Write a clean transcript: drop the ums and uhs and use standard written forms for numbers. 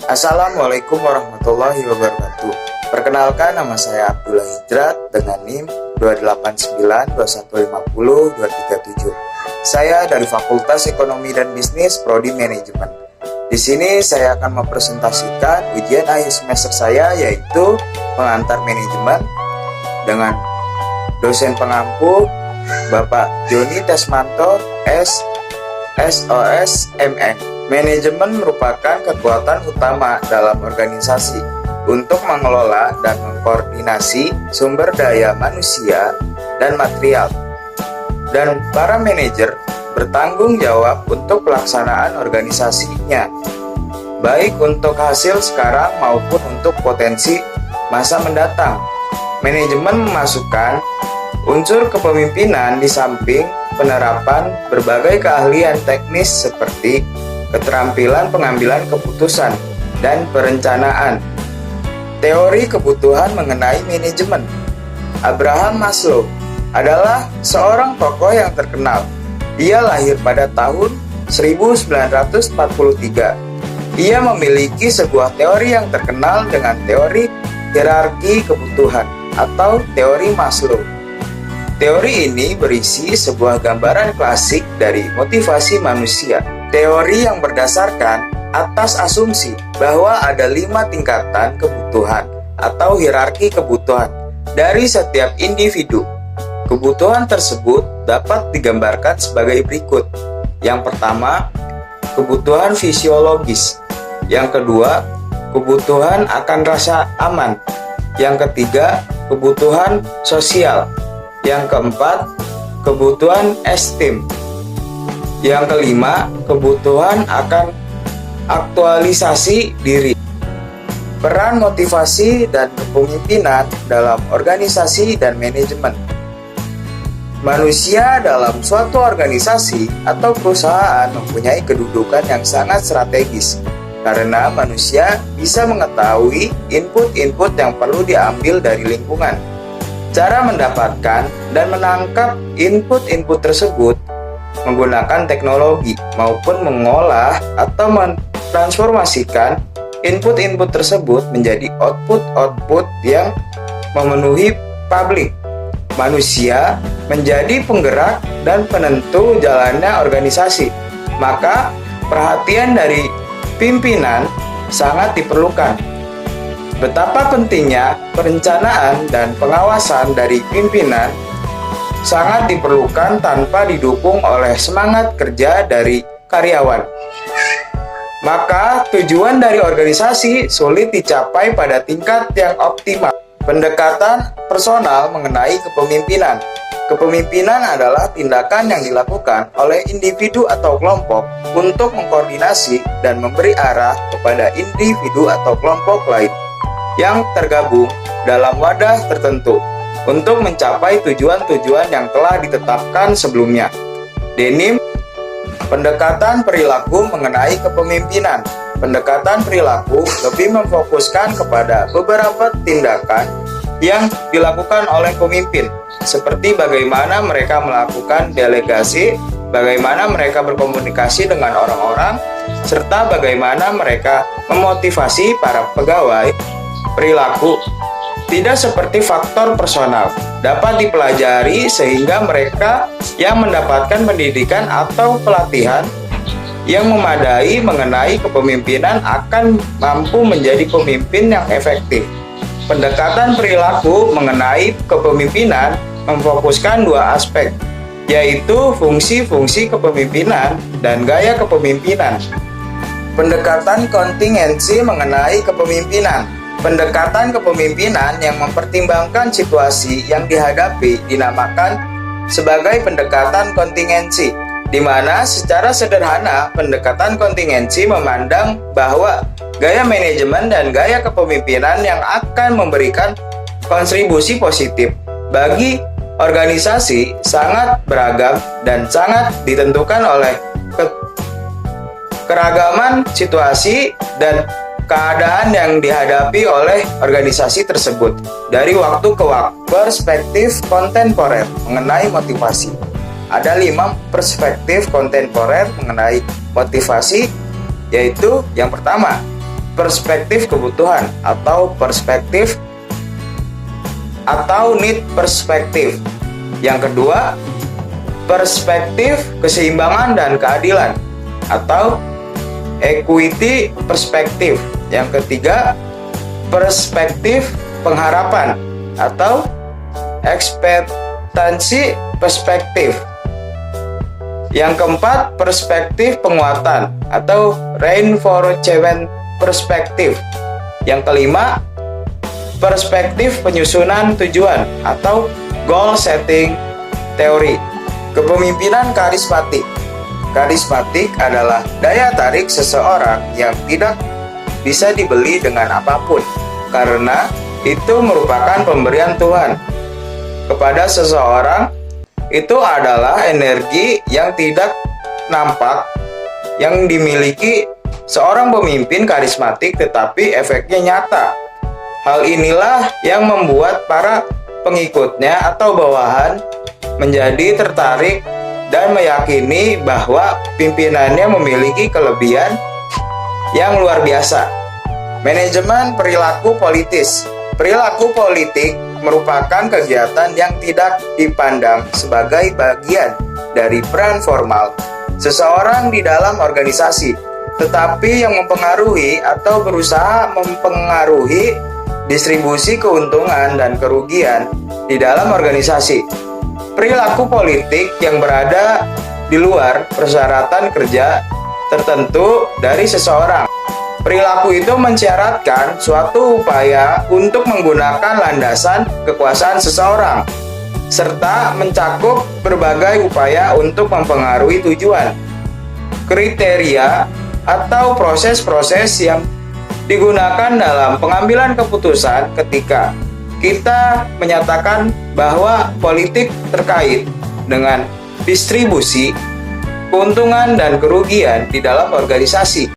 Assalamualaikum warahmatullahi wabarakatuh. Perkenalkan, nama saya Abdullah Hijrat dengan NIM 2892150-237. Saya dari Fakultas Ekonomi dan Bisnis Prodi Manajemen. Di sini saya akan mempresentasikan ujian akhir semester saya, yaitu pengantar manajemen dengan dosen pengampu Bapak Joni Tesmanto SOS MN. Manajemen merupakan kekuatan utama dalam organisasi untuk mengelola dan mengkoordinasi sumber daya manusia dan material. Dan para manajer bertanggung jawab untuk pelaksanaan organisasinya, baik untuk hasil sekarang maupun untuk potensi masa mendatang. Manajemen memasukkan unsur kepemimpinan di samping penerapan berbagai keahlian teknis seperti keterampilan pengambilan keputusan dan perencanaan. Teori kebutuhan mengenai manajemen. Abraham Maslow adalah seorang tokoh yang terkenal. Ia lahir pada tahun 1943. Ia memiliki sebuah teori yang terkenal dengan teori hierarki kebutuhan atau teori Maslow. Teori ini berisi sebuah gambaran klasik dari motivasi manusia. Teori yang berdasarkan atas asumsi bahwa ada 5 tingkatan kebutuhan atau hierarki kebutuhan dari setiap individu. Kebutuhan tersebut dapat digambarkan sebagai berikut. Yang pertama, kebutuhan fisiologis. Yang kedua, kebutuhan akan rasa aman. Yang ketiga, kebutuhan sosial. Yang keempat, kebutuhan esteem. Yang kelima, kebutuhan akan aktualisasi diri. Peran motivasi dan kepemimpinan dalam organisasi dan manajemen. Manusia dalam suatu organisasi atau perusahaan mempunyai kedudukan yang sangat strategis karena manusia bisa mengetahui input-input yang perlu diambil dari lingkungan. Cara mendapatkan dan menangkap input-input tersebut menggunakan teknologi maupun mengolah atau mentransformasikan input-input tersebut menjadi output-output yang memenuhi publik. Manusia menjadi penggerak dan penentu jalannya organisasi. Maka perhatian dari pimpinan sangat diperlukan. Betapa pentingnya perencanaan dan pengawasan dari pimpinan sangat diperlukan tanpa didukung oleh semangat kerja dari karyawan. Maka tujuan dari organisasi sulit dicapai pada tingkat yang optimal. Pendekatan personal mengenai kepemimpinan. Kepemimpinan adalah tindakan yang dilakukan oleh individu atau kelompok untuk mengkoordinasi dan memberi arah kepada individu atau kelompok lain yang tergabung dalam wadah tertentu untuk mencapai tujuan-tujuan yang telah ditetapkan sebelumnya. Denim, pendekatan perilaku mengenai kepemimpinan. Pendekatan perilaku lebih memfokuskan kepada beberapa tindakan yang dilakukan oleh pemimpin, seperti bagaimana mereka melakukan delegasi, bagaimana mereka berkomunikasi dengan orang-orang, serta bagaimana mereka memotivasi para pegawai. Perilaku tidak seperti faktor personal, dapat dipelajari sehingga mereka yang mendapatkan pendidikan atau pelatihan yang memadai mengenai kepemimpinan akan mampu menjadi pemimpin yang efektif. Pendekatan perilaku mengenai kepemimpinan memfokuskan 2 aspek, yaitu fungsi-fungsi kepemimpinan dan gaya kepemimpinan. Pendekatan kontingensi mengenai kepemimpinan. Pendekatan kepemimpinan yang mempertimbangkan situasi yang dihadapi dinamakan sebagai pendekatan kontingensi, di mana secara sederhana pendekatan kontingensi memandang bahwa gaya manajemen dan gaya kepemimpinan yang akan memberikan kontribusi positif bagi organisasi sangat beragam dan sangat ditentukan oleh keragaman situasi dan keadaan yang dihadapi oleh organisasi tersebut dari waktu ke waktu. Perspektif kontemporer mengenai motivasi. Ada 5 perspektif kontemporer mengenai motivasi, yaitu yang pertama, perspektif kebutuhan atau need perspektif. Yang kedua, perspektif keseimbangan dan keadilan atau equity perspektif. Yang ketiga, perspektif pengharapan atau ekspektansi perspektif. Yang keempat, perspektif penguatan atau reinforcement perspektif. Yang kelima, perspektif penyusunan tujuan atau goal setting teori. Kepemimpinan karismatik. Karismatik adalah daya tarik seseorang yang tidak bisa dibeli dengan apapun, karena itu merupakan pemberian Tuhan kepada seseorang. Itu adalah energi yang tidak nampak yang dimiliki seorang pemimpin karismatik, tetapi efeknya nyata. Hal inilah yang membuat para pengikutnya atau bawahan menjadi tertarik dan meyakini bahwa pimpinannya memiliki kelebihan yang luar biasa. Manajemen perilaku politis. Perilaku politik merupakan kegiatan yang tidak dipandang sebagai bagian dari peran formal seseorang di dalam organisasi, tetapi yang mempengaruhi atau berusaha mempengaruhi distribusi keuntungan dan kerugian di dalam organisasi. Perilaku politik yang berada di luar persyaratan kerja tertentu dari seseorang. Perilaku itu mensyaratkan suatu upaya untuk menggunakan landasan kekuasaan seseorang, serta mencakup berbagai upaya untuk mempengaruhi tujuan, kriteria, atau proses-proses yang digunakan dalam pengambilan keputusan ketika kita menyatakan bahwa politik terkait dengan distribusi keuntungan dan kerugian di dalam organisasi.